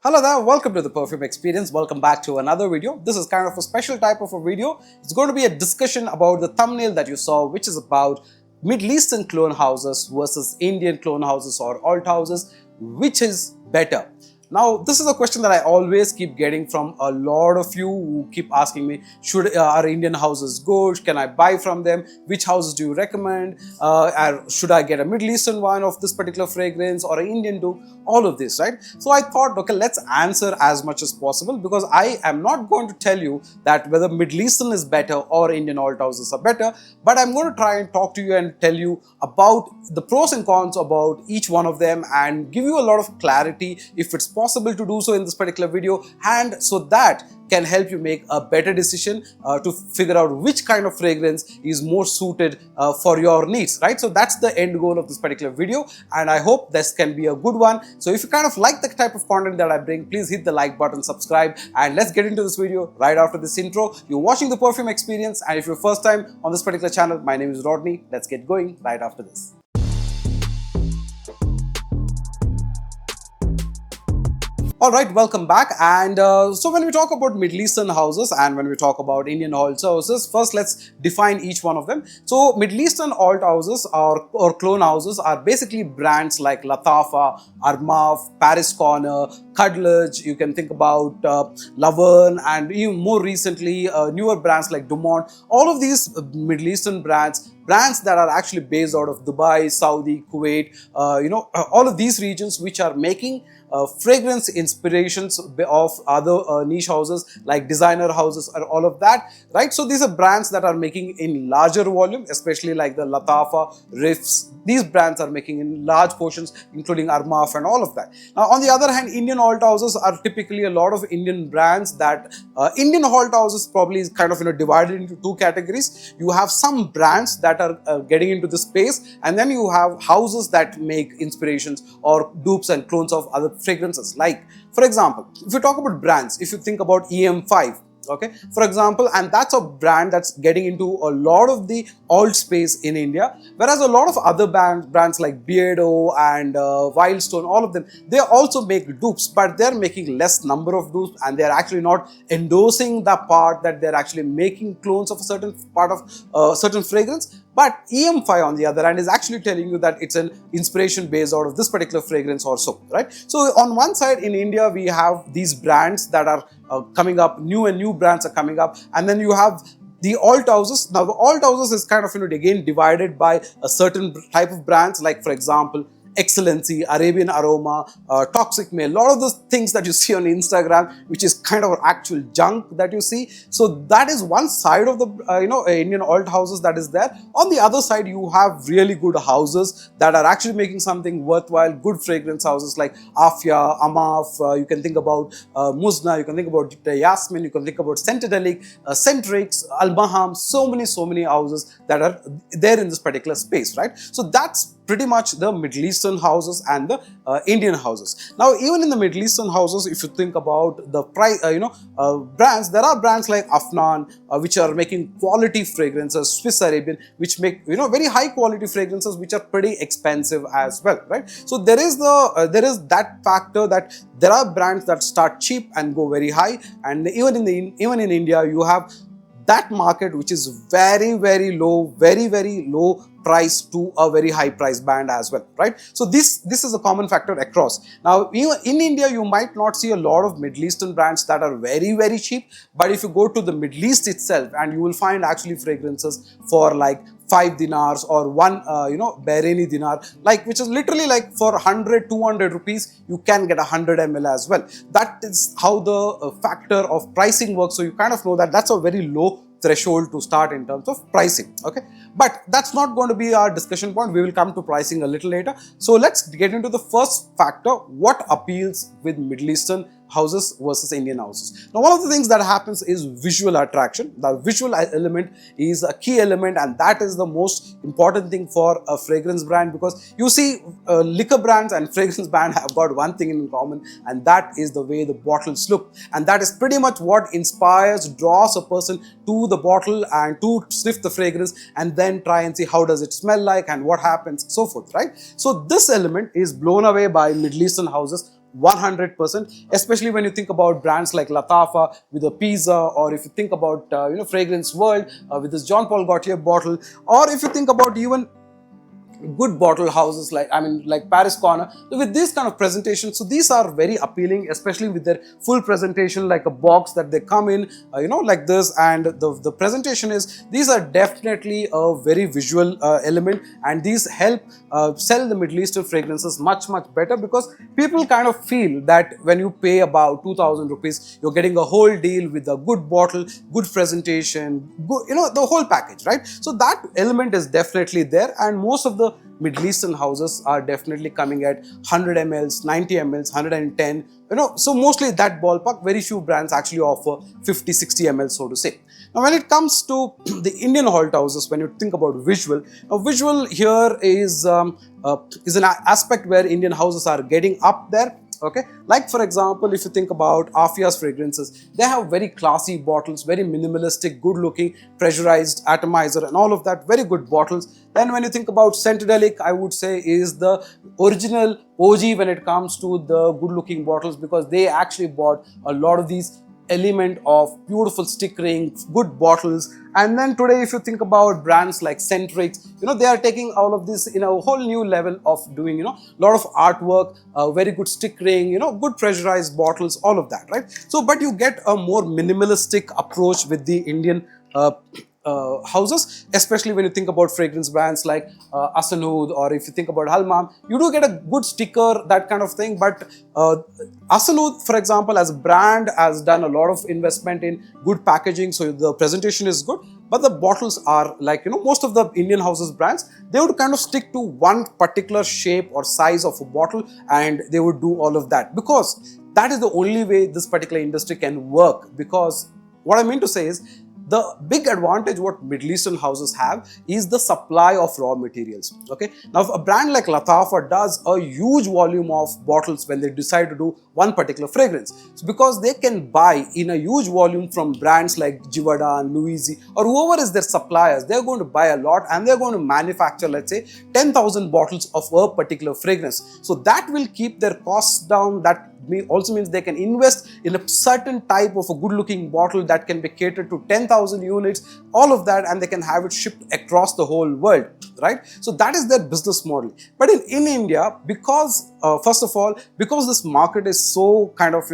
Hello there, welcome to the Perfume Experience. Welcome back to another video. This is kind of a special type of a video. It's going to be a discussion about the thumbnail that you saw, which is about Middle Eastern clone houses versus Indian clone houses or alt houses. Which is better? Now, this is a question that I always keep getting from a lot of you who keep asking me, are Indian houses good? Can I buy from them? Which houses do you recommend? Should I get a Middle Eastern one of this particular fragrance or an Indian dupe? All of this, right? So I thought, okay, let's answer as much as possible, because I am not going to tell you that whether Middle Eastern is better or Indian alt houses are better, but I'm going to try and talk to you and tell you about the pros and cons about each one of them and give you a lot of clarity if it's possible to do so in this particular video, and so that can help you make a better decision to figure out which kind of fragrance is more suited for your needs, right? So that's the end goal of this particular video, and I hope this can be a good one. So if you kind of like the type of content that I bring, please hit the like button, subscribe, and let's get into this video right after this intro. You're watching the Perfume Experience, and if you're first time on this particular channel, my name is Rodney. Let's get going right after this. Alright, welcome back. And so when we talk about Middle Eastern houses and when we talk about Indian alt houses, first let's define each one of them. So Middle Eastern alt houses or clone houses are basically brands like Latafa, Armaf, Paris Corner, Cudlitch. You can think about Laverne, and even more recently newer brands like Dumont. All of these Middle Eastern brands that are actually based out of Dubai, Saudi, Kuwait, all of these regions which are making fragrance inspirations of other niche houses like designer houses or all of that, right? So these are brands that are making in larger volume, especially like the Latafa, Riffs. These brands are making in large portions, including Armaf and all of that. Now, on the other hand, Indian alt houses are typically a lot of Indian brands that Indian alt houses probably is kind of divided into two categories. You have some brands that are getting into the space, and then you have houses that make inspirations or dupes and clones of other fragrances. Like, for example, if you talk about brands, if you think about EM5, okay, for example, and that's a brand that's getting into a lot of the alt space in India, whereas a lot of other brands like Beardo and Wildstone, all of them, they also make dupes, but they're making less number of dupes, and they're actually not endorsing the part that they're actually making clones of a certain part of certain fragrance. But EM5 on the other hand is actually telling you that it's an inspiration based out of this particular fragrance or so, right? So on one side in India, we have these brands that are coming up, new brands are coming up, and then you have the alt houses. Now the alt houses is kind of again divided by a certain type of brands, like for example Excellency, Arabian Aroma, Toxic Male, a lot of those things that you see on Instagram, which is kind of actual junk that you see. So that is one side of the Indian alt houses that is there. On the other side, you have really good houses that are actually making something worthwhile, good fragrance houses like Afia, Amaf, you can think about Muzna, you can think about Yasmin, you can think about Centedelic, Centrix, Al-Maham, so many houses that are there in this particular space, right? So that's pretty much the Middle Eastern houses and the Indian houses. Now, even in the Middle Eastern houses, if you think about the price, brands, there are brands like Afnan, which are making quality fragrances, Swiss Arabian, which make very high quality fragrances, which are pretty expensive as well, right? So there is that factor that there are brands that start cheap and go very high, and even in India, you have that market which is very low price to a very high price band as well, right? So this is a common factor across. Now, in India, you might not see a lot of Middle Eastern brands that are very cheap, but if you go to the Middle East itself, and you will find actually fragrances for like 5 dinars or one Bahraini dinar, like, which is literally like for 100-200 rupees you can get 100 ml as well. That is how the factor of pricing works. So you kind of know that that's a very low threshold to start in terms of pricing, okay? But that's not going to be our discussion point. We will come to pricing a little later. So let's get into the first factor, what appeals with Middle Eastern houses versus Indian houses. Now, one of the things that happens is visual attraction. The visual element is a key element, and that is the most important thing for a fragrance brand, because you see liquor brands and fragrance brand have got one thing in common, and that is the way the bottles look, and that is pretty much what inspires, draws a person to the bottle and to sniff the fragrance and then try and see how does it smell like and what happens, so forth, right? So this element is blown away by Middle Eastern houses 100%, especially when you think about brands like Latafa with a pizza, or if you think about Fragrance World with this Jean Paul Gaultier bottle, or if you think about even good bottle houses like Paris Corner, so with this kind of presentation. So these are very appealing, especially with their full presentation, like a box that they come in, like this, and the presentation is, these are definitely a very visual element, and these help sell the Middle Eastern fragrances much better, because people kind of feel that when you pay about 2000 rupees, you're getting a whole deal with a good bottle, good presentation, good, the whole package, right? So that element is definitely there, and most of the Middle Eastern houses are definitely coming at 100 mls, 90 mls, 110, so mostly that ballpark. Very few brands actually offer 50, 60 ml, so to say. Now, when it comes to the Indian Holt houses, when you think about visual, now visual here is an aspect where Indian houses are getting up there. Okay, like for example, if you think about Afia's fragrances, they have very classy bottles, very minimalistic, good looking, pressurized atomizer and all of that, very good bottles. Then when you think about Centredelic, I would say is the original OG when it comes to the good looking bottles, because they actually bought a lot of these element of beautiful stickering, good bottles. And then today, if you think about brands like Centrix, they are taking all of this in a whole new level of doing, a lot of artwork, very good stickering, good pressurized bottles, all of that, right? So, but you get a more minimalistic approach with the Indian houses, especially when you think about fragrance brands like Asanood, or if you think about Halmam, you do get a good sticker, that kind of thing. But Asanood, for example, as a brand, has done a lot of investment in good packaging, so the presentation is good. But the bottles are like, most of the Indian houses brands, they would kind of stick to one particular shape or size of a bottle, and they would do all of that, because that is the only way this particular industry can work. Because what I mean to say is, the big advantage what Middle Eastern houses have is the supply of raw materials. Okay, now if a brand like Latafa does a huge volume of bottles when they decide to do one particular fragrance, it's because they can buy in a huge volume from brands like Givaudan, Louisi, or whoever is their suppliers. They're going to buy a lot, and they're going to manufacture, let's say, 10,000 bottles of a particular fragrance. So that will keep their costs down. That also means they can invest in a certain type of a good looking bottle that can be catered to 10,000 units, all of that, and they can have it shipped across the whole world, right? So that is their business model. But in India, because first of all, because this market is so kind of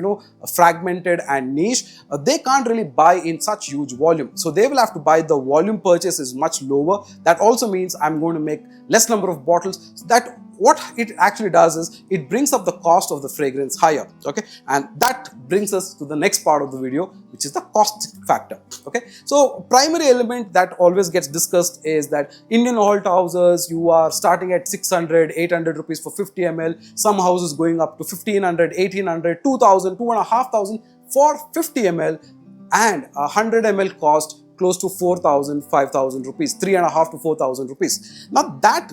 fragmented and niche, they can't really buy in such huge volume. So they will have to buy, the volume purchase is much lower. That also means I'm going to make less number of bottles. So that what it actually does is it brings up the cost of the fragrance higher. Okay, and that brings us to the next part of the video, which is the cost factor. Okay, so primary element that always gets discussed is that Indian Holt houses, you are starting at 600, 800 rupees for 50 ml. Some houses going up to 1500, 1800, 2000, 2500 for 50 ml, and 100 ml cost close to 4000, 5000 rupees, 3.5 to 4000 rupees. Now that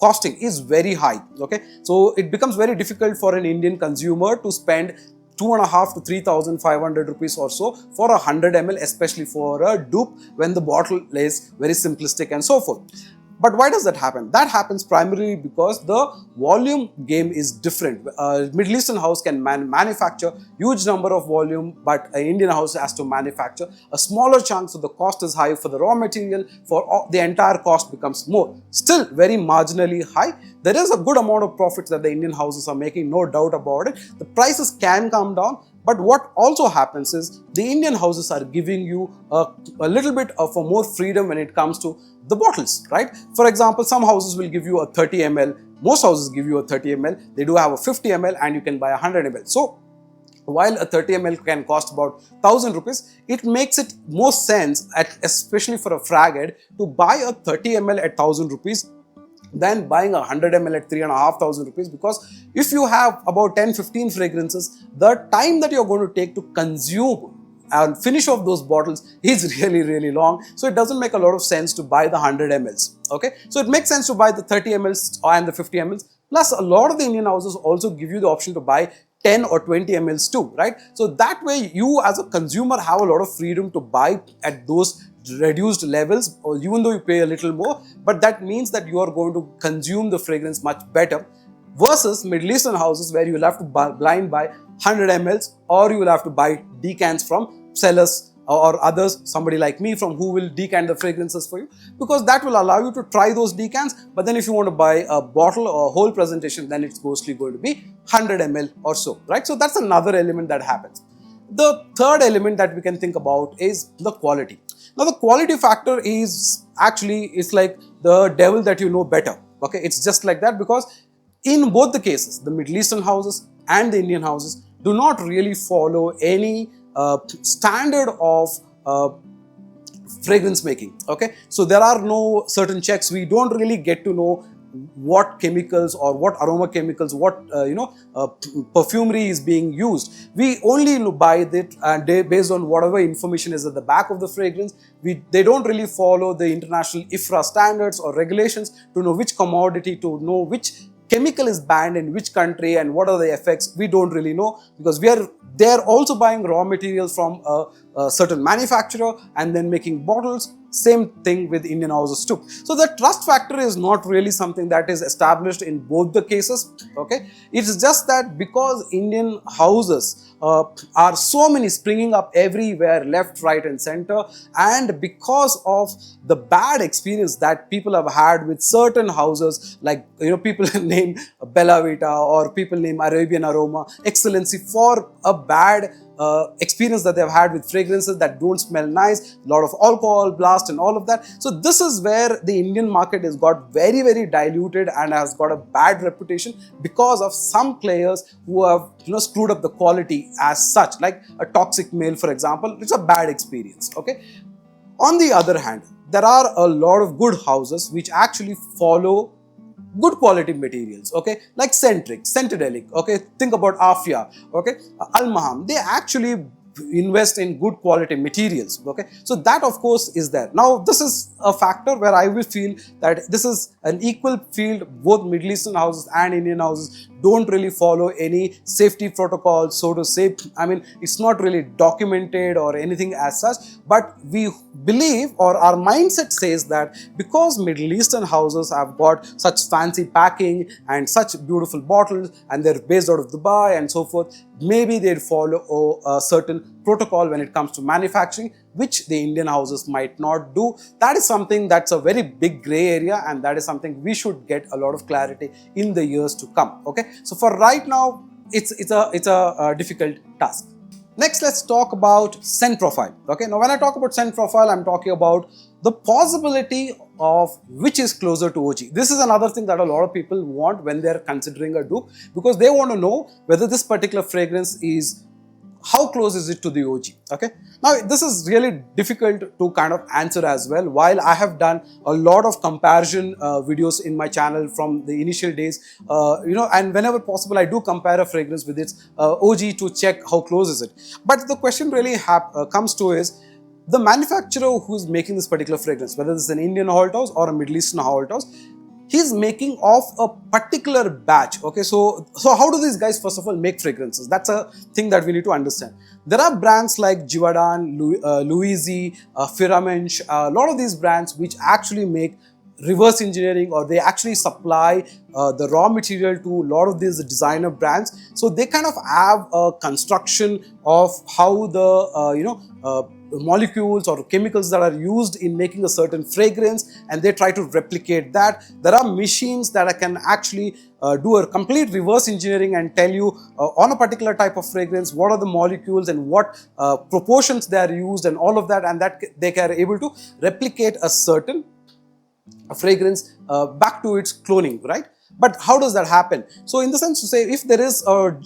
costing is very high. Okay, so it becomes very difficult for an Indian consumer to spend 2.5 to 3,500 rupees or so for 100 ml, especially for a dupe when the bottle is very simplistic and so forth. But why does that happen? That happens primarily because the volume game is different. Middle Eastern house can manufacture huge number of volume, but an Indian house has to manufacture a smaller chunk, so the cost is high for the raw material. For the entire cost becomes more. Still very marginally high. There is a good amount of profits that the Indian houses are making, no doubt about it. The prices can come down. But what also happens is the Indian houses are giving you a little bit of a more freedom when it comes to the bottles, right? For example, some houses will give you a 30 ml. Most houses give you a 30 ml. They do have a 50 ml, and you can buy a 100 ml. So while a 30 ml can cost about 1000 rupees, it makes it more sense, especially for a frag head, to buy a 30 ml at 1000 rupees than buying a 100 ml at 3,500 rupees, because if you have about 10-15 fragrances, the time that you're going to take to consume and finish off those bottles is really long. So it doesn't make a lot of sense to buy the 100 mls. Okay, so it makes sense to buy the 30 mls and the 50 mls. Plus, a lot of the Indian houses also give you the option to buy 10 or 20 mls too, right? So that way, you as a consumer have a lot of freedom to buy at those reduced levels, or even though you pay a little more, but that means that you are going to consume the fragrance much better. versus Middle Eastern houses where you'll have to blind buy 100 mls, or you will have to buy decants from sellers or others, somebody like me from who will decant the fragrances for you, because that will allow you to try those decants. But then if you want to buy a bottle or a whole presentation, then it's mostly going to be 100 ml or so, right? So that's another element that happens. The third element that we can think about is the quality. Now the quality factor is actually, it's like the devil that you know better. Okay, it's just like that, because in both the cases, the Middle Eastern houses and the Indian houses do not really follow any standard of fragrance making. Okay, so there are no certain checks. We don't really get to know what chemicals or what aroma chemicals, what perfumery is being used. We only buy it and based on whatever information is at the back of the fragrance. They don't really follow the international IFRA standards or regulations to know which commodity, to know which chemical is banned in which country and what are the effects. We don't really know, because they're also buying raw materials from a certain manufacturer and then making bottles. Same thing with Indian houses too. So the trust factor is not really something that is established in both the cases. Okay, it's just that because Indian houses are so many springing up everywhere, left, right and center, and because of the bad experience that people have had with certain houses, like people name Bella Vita or people name Arabian Aroma, Excellency, for a bad experience that they've had with fragrances that don't smell nice, a lot of alcohol blast and all of that. So this is where the Indian market has got very, very diluted and has got a bad reputation because of some players who have screwed up the quality as such, like a toxic male, for example. It's a bad experience. Okay, on the other hand, there are a lot of good houses which actually follow good quality materials, okay, like Centredelic, okay, think about Afia, okay, Al-Maham. They actually invest in good quality materials. Okay, so that of course is there. Now this is a factor where I will feel that this is an equal field. Both Middle Eastern houses and Indian houses don't really follow any safety protocols, so to say. I mean, it's not really documented or anything as such, but we believe, or our mindset says, that because Middle Eastern houses have got such fancy packing and such beautiful bottles and they're based out of Dubai and so forth, maybe they'd follow a certain protocol when it comes to manufacturing, which the Indian houses might not do. That is something that's a very big gray area, and that is something we should get a lot of clarity in the years to come. Okay, so for right now, it's a difficult task. Next, let's talk about scent profile. Okay, now when I talk about scent profile, I'm talking about the possibility of which is closer to OG. This is another thing that a lot of people want when they're considering a dupe, because they want to know whether this particular fragrance is, how close is it to the OG. Okay, now this is really difficult to kind of answer as well. While I have done a lot of comparison videos in my channel from the initial days, and whenever possible I do compare a fragrance with its OG to check how close is it. But the question really comes to is, the manufacturer who's making this particular fragrance, whether this is an Indian Halt House or a Middle Eastern Halt House, he's making of a particular batch. Okay, so how do these guys first of all make fragrances? That's a thing that we need to understand. There are brands like Givaudan, Louise, Firamenche, a lot of these brands which actually make reverse engineering, or they actually supply the raw material to a lot of these designer brands. So they kind of have a construction of how the molecules or chemicals that are used in making a certain fragrance, and they try to replicate that. There are machines that can actually do a complete reverse engineering and tell you on a particular type of fragrance what are the molecules and what proportions they are used and all of that, and that they are able to replicate a certain fragrance back to its cloning, right? But how does that happen? So in the sense to say, if there is a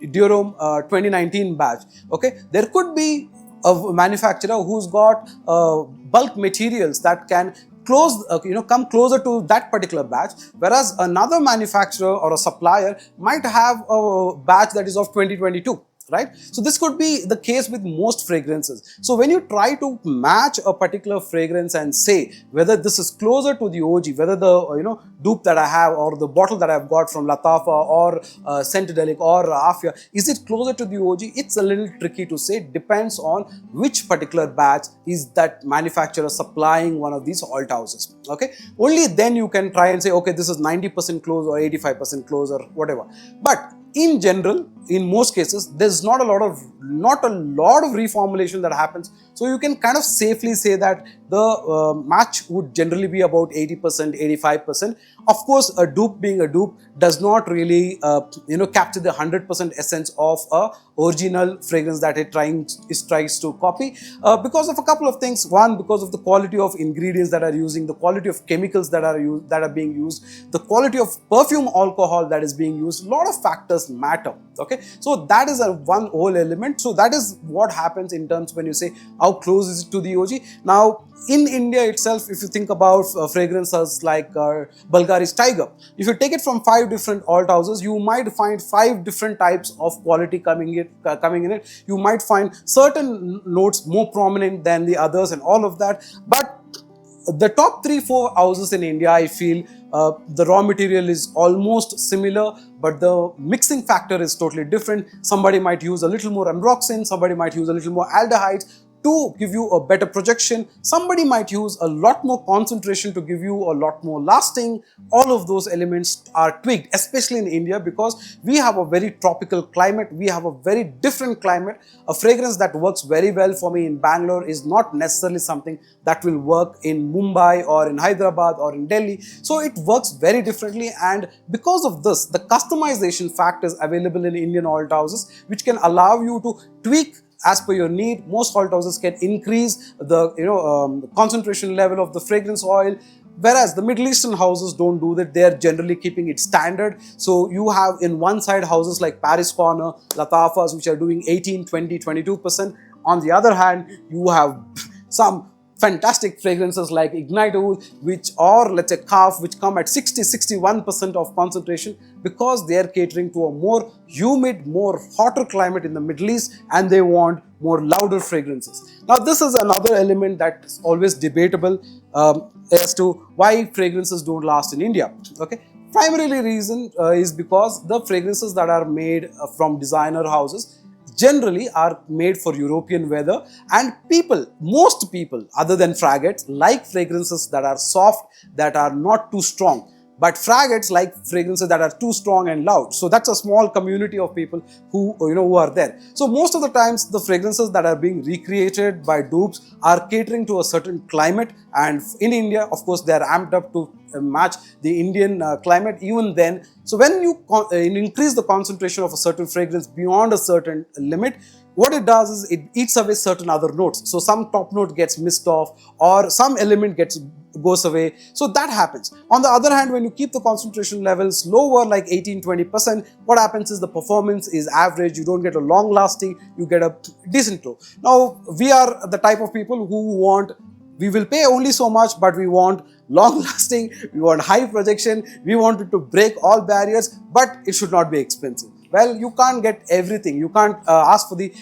Dior 2019 batch, okay, there could be a manufacturer who's got bulk materials that can come closer to that particular batch, whereas another manufacturer or a supplier might have a batch that is of 2022. right? So this could be the case with most fragrances. So when you try to match a particular fragrance and say whether this is closer to the OG, whether the dupe that I have or the bottle that I've got from Latafa or Centedelic or Afia, is it closer to the OG? It's a little tricky to say. It depends on which particular batch is that manufacturer supplying one of these alt houses. Okay, only then you can try and say, okay, this is 90% close or 85% close or whatever. But in general, in most cases, there's not a lot of reformulation that happens. So you can kind of safely say that the match would generally be about 80%, 85%. Of course, a dupe being a dupe does not really capture the 100% essence of a original fragrance that it tries to copy because of a couple of things. One, because of the quality of ingredients that are using, the quality of chemicals that are being used, the quality of perfume alcohol that is being used. A lot of factors matter. Okay, so that is one whole element. So that is what happens in terms when you say how close is it to the OG. Now in India itself, if you think about fragrances like Bulgari's Tiger, if you take it from 5 different alt houses, you might find 5 different types of quality coming in it. You might find certain notes more prominent than the others and all of that. But the top 3-4 houses in India, I feel the raw material is almost similar, but the mixing factor is totally different. Somebody might use a little more ambroxan, somebody might use a little more aldehydes to give you a better projection. Somebody might use a lot more concentration to give you a lot more lasting. All of those elements are tweaked, especially in India, because we have a very tropical climate. We have a very different climate. A fragrance that works very well for me in Bangalore is not necessarily something that will work in Mumbai or in Hyderabad or in Delhi. So it works very differently, and because of this, the customization factor is available in Indian alt houses, which can allow you to tweak as per your need. Most alt houses can increase the concentration level of the fragrance oil, whereas the Middle Eastern houses don't do that. They are generally keeping it standard. So you have in one side houses like Paris Corner, Latafas, which are doing 18, 20, 22%. On the other hand, you have some fantastic fragrances like Ignite Oud, which, or let's say Kaf, which come at 60-61% of concentration, because they are catering to a more humid, more hotter climate in the Middle East, and they want more louder fragrances. Now this is another element that is always debatable as to why fragrances don't last in India. Okay, primarily reason is because the fragrances that are made from designer houses generally are made for European weather, and most people other than fragrances like fragrances that are soft, that are not too strong. But fragrances like fragrances that are too strong and loud. So that's a small community of people who are there. So most of the times the fragrances that are being recreated by dupes are catering to a certain climate, and in India, of course, they are amped up to match the Indian climate even then. So when you increase the concentration of a certain fragrance beyond a certain limit, what it does is it eats away certain other notes. So some top note gets missed off, or some element goes away. So that happens. On the other hand, when you keep the concentration levels lower, like 18-20%, what happens is the performance is average. You don't get a long lasting, you get a decent flow. Now we are the type of people who we will pay only so much, but we want long lasting, we want high projection, we want it to break all barriers, but it should not be expensive. Well, you can't get everything. You can't ask for the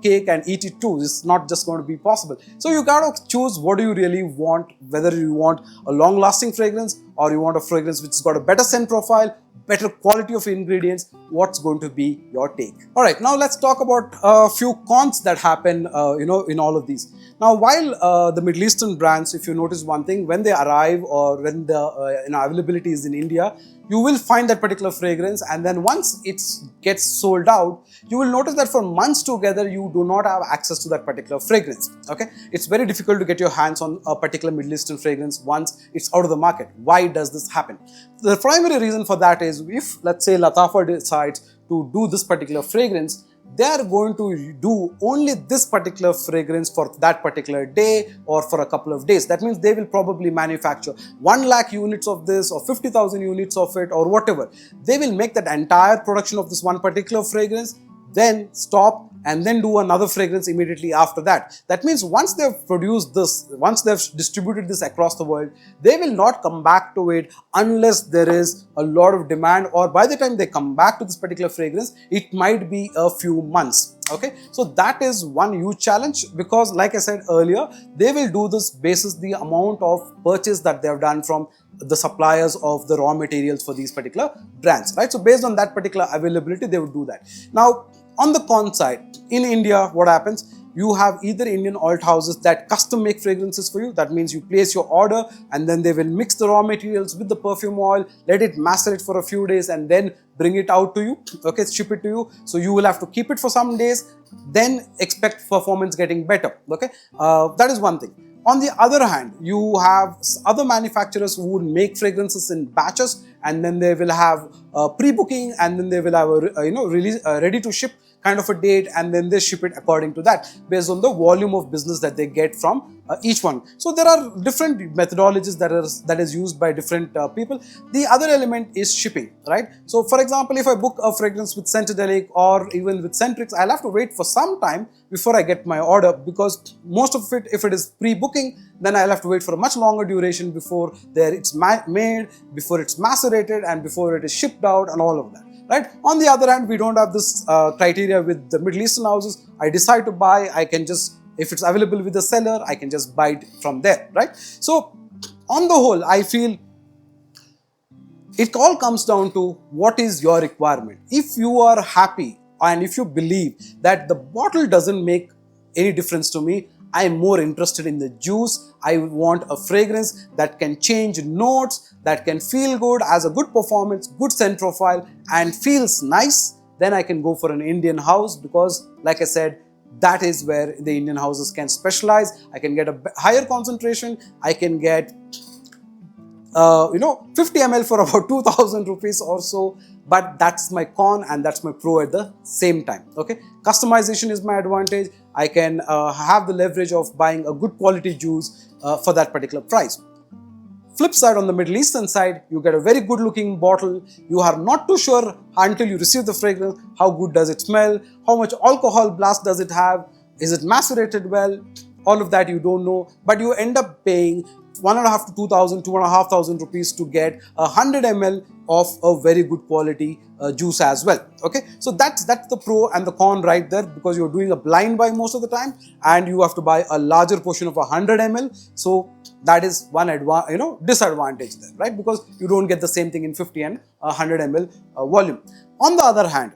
cake and eat it too. It's not just going to be possible. So you gotta choose what do you really want, whether you want a long lasting fragrance or you want a fragrance which has got a better scent profile, better quality of ingredients. What's going to be your take? All right, now let's talk about a few cons that happen in all of these. Now, while the Middle Eastern brands, if you notice one thing, when they arrive or when the availability is in India, you will find that particular fragrance, and then once it gets sold out, you will notice that for months together you do not have access to that particular fragrance. Okay, it's very difficult to get your hands on a particular Middle Eastern fragrance once it's out of the market. Why does this happen? The primary reason for that is, if let's say Latafa decides to do this particular fragrance, they are going to do only this particular fragrance for that particular day or for a couple of days. That means they will probably manufacture 1 lakh units of this or 50,000 units of it or whatever. They will make that entire production of this one particular fragrance, then stop, and then do another fragrance immediately after that. That means once they've produced this, once they've distributed this across the world, they will not come back to it unless there is a lot of demand, or by the time they come back to this particular fragrance, it might be a few months. Okay, so that is one huge challenge, because like I said earlier, they will do this basis the amount of purchase that they have done from the suppliers of the raw materials for these particular brands, right? So based on that particular availability, they would do that. Now, on the con side, in India, what happens? You have either Indian alt houses that custom make fragrances for you. That means you place your order and then they will mix the raw materials with the perfume oil, let it macerate for a few days, and then bring it out to you, okay, ship it to you. So you will have to keep it for some days, then expect performance getting better, okay. That is one thing. On the other hand, you have other manufacturers who would make fragrances in batches, and then they will have pre-booking, and then they will have a release ready to ship kind of a date, and then they ship it according to that based on the volume of business that they get from each one. So there are different methodologies that is used by different people. The other element is shipping, right? So for example, if I book a fragrance with Scentadelic or even with Centrix, I'll have to wait for some time before I get my order, because most of it, if it is pre-booking, then I'll have to wait for a much longer duration before it's made, before it's macerated, and before it is shipped out, and all of that. Right? On the other hand, we don't have this criteria with the Middle Eastern houses. I decide to buy, I can just, if it's available with the seller, I can just buy it from there, right? So on the whole, I feel it all comes down to what is your requirement. If you are happy and if you believe that the bottle doesn't make any difference to me, I am more interested in the juice. I want a fragrance that can change notes, that can feel good, has a good performance, good scent profile, and feels nice, then I can go for an Indian house, because like I said, that is where the Indian houses can specialize. I can get a higher concentration. I can get 50 ml for about 2,000 rupees or so. But that's my con and that's my pro at the same time. Okay, customization is my advantage. I can have the leverage of buying a good quality juice for that particular price. Flip side, on the Middle Eastern side, you get a very good looking bottle. You are not too sure until you receive the fragrance, how good does it smell, how much alcohol blast does it have, is it macerated well, all of that you don't know, but you end up paying 1.5 to 2,000, 2,500 rupees to get 100 ml of a very good quality juice as well. Okay, so that's the pro and the con right there, because you're doing a blind buy most of the time and you have to buy a larger portion of 100 ml. So that is one disadvantage there, right? Because you don't get the same thing in 50 and 100 ml volume. On the other hand,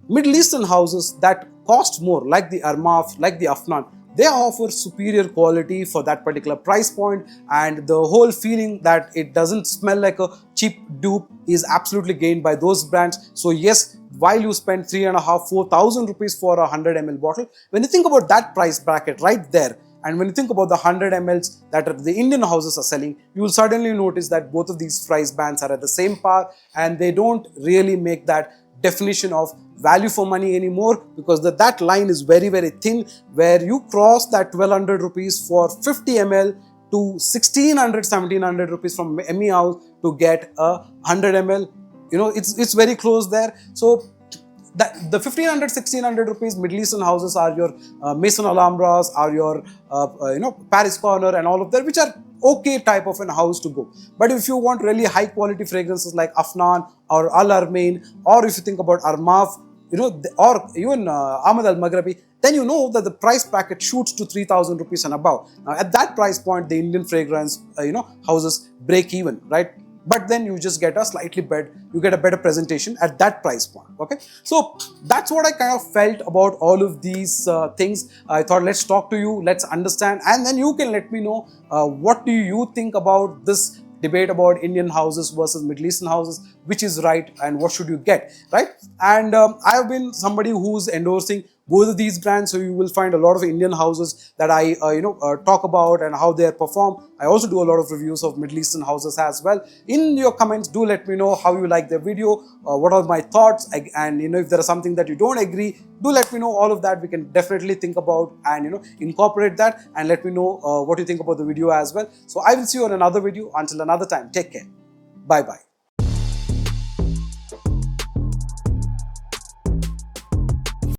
Middle Eastern houses that cost more, like the Armaf, like the Afnan, they offer superior quality for that particular price point, and the whole feeling that it doesn't smell like a cheap dupe is absolutely gained by those brands. So yes, while you spend 3,500-4,000 rupees for a 100 ml bottle, when you think about that price bracket right there, and when you think about the 100 mls that the Indian houses are selling, you will suddenly notice that both of these price bands are at the same par, and they don't really make that definition of value for money anymore, because that line is very, very thin, where you cross that 1,200 rupees for 50 ml to 1,600-1,700 rupees from ME house to get a 100 ml. It's very close there. So the 1,500-1,600 rupees Middle Eastern houses are your Maison Alhambras, are your Paris Corner and all of that, which are okay type of an house to go. But if you want really high quality fragrances like Afnan or Al Armain, or if you think about Armaf, or even Ahmad Al Maghrabi, then you know that the price bracket shoots to 3,000 rupees and above. Now at that price point, the Indian fragrance houses break even, right? But then you just get a slightly better, you get a better presentation at that price point. Okay, so that's what I kind of felt about all of these things. I thought, let's talk to you, let's understand, and then you can let me know what do you think about this debate about Indian houses versus Middle Eastern houses, which is right and what should you get, right? And I have been somebody who's endorsing both of these brands, so you will find a lot of Indian houses that I talk about and how they perform. I also do a lot of reviews of Middle Eastern houses as well. In your comments, do let me know how you like the video, what are my thoughts, and if there is something that you don't agree, do let me know. All of that we can definitely think about and incorporate that, and let me know what you think about the video as well. So I will see you on another video. Until another time, take care. Bye bye.